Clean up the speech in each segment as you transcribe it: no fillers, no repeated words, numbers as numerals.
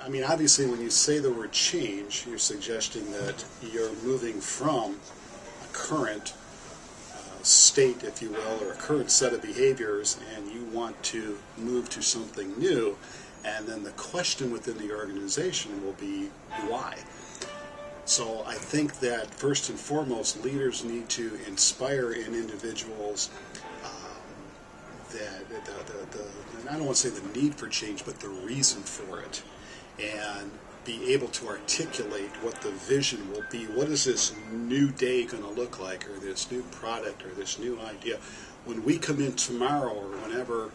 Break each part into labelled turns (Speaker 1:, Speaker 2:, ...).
Speaker 1: I mean, obviously, when you say the word change, you're suggesting that you're moving from a current state, if you will, or a current set of behaviors, and you want to move to something new. And then the question within the organization will be why. So I think that first and foremost, leaders need to inspire in individuals that I don't want to say the need for change, but the reason for it, and be able to articulate what the vision will be. What is this new day going to look like, or this new product, or this new idea? When we come in tomorrow, or whenever,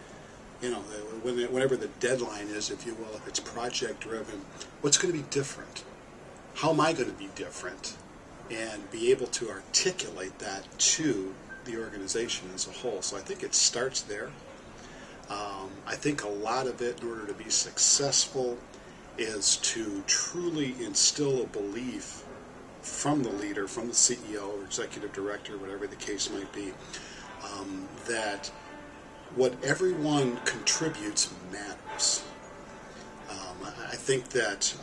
Speaker 1: whenever the deadline is, if you will, if it's project driven, what's going to be different? How am I going to be different? And be able to articulate that to the organization as a whole. So I think it starts there. I think a lot of it, in order to be successful, is to truly instill a belief from the leader, from the CEO or executive director, whatever the case might be, that what everyone contributes matters. I think that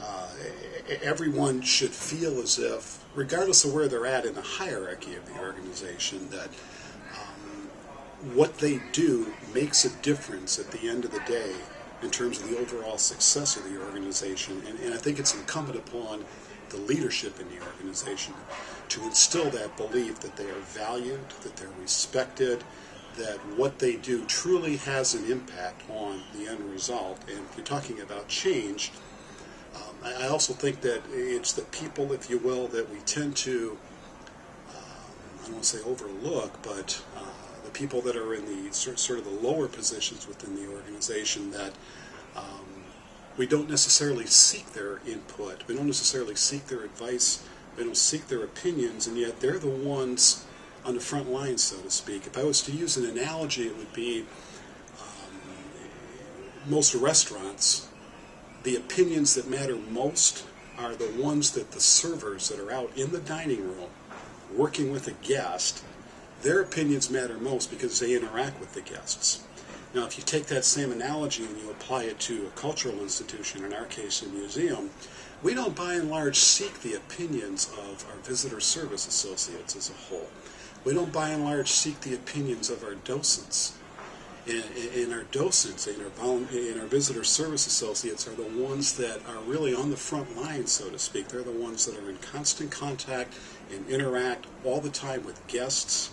Speaker 1: everyone should feel as if, regardless of where they're at in the hierarchy of the organization, that what they do makes a difference at the end of the day in terms of the overall success of the organization. And I think it's incumbent upon the leadership in the organization to instill that belief that they are valued, that they're respected, that what they do truly has an impact on the end result. And if you're talking about change, I also think that it's the people, if you will, that we tend to, I don't want to say overlook, but the people that are in the sort of the lower positions within the organization, that we don't necessarily seek their input, we don't necessarily seek their advice, we don't seek their opinions, and yet they're the ones on the front line, so to speak. If I was to use an analogy, it would be most restaurants, the opinions that matter most are the ones that the servers that are out in the dining room working with a guest, their opinions matter most because they interact with the guests. Now, if you take that same analogy and you apply it to a cultural institution, in our case a museum, we don't by and large seek the opinions of our visitor service associates as a whole. We don't by and large seek the opinions of our docents. And our docents and our visitor service associates are the ones that are really on the front line, so to speak. They're the ones that are in constant contact and interact all the time with guests,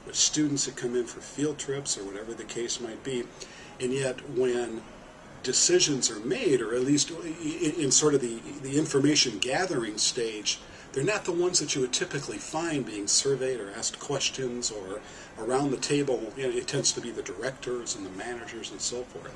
Speaker 1: with students that come in for field trips or whatever the case might be. And yet when decisions are made, or at least in sort of the information gathering stage, they're not the ones that you would typically find being surveyed or asked questions, or around the table. It tends to be the directors and the managers and so forth.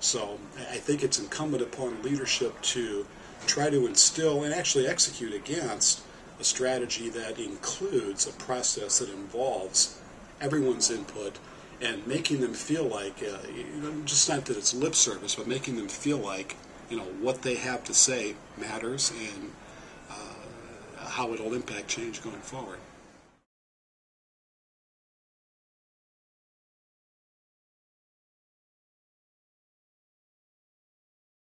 Speaker 1: So I think it's incumbent upon leadership to try to instill and actually execute against a strategy that includes a process that involves everyone's input, and making them feel like, just not that it's lip service, but making them feel like, what they have to say matters, and how it'll impact change going forward.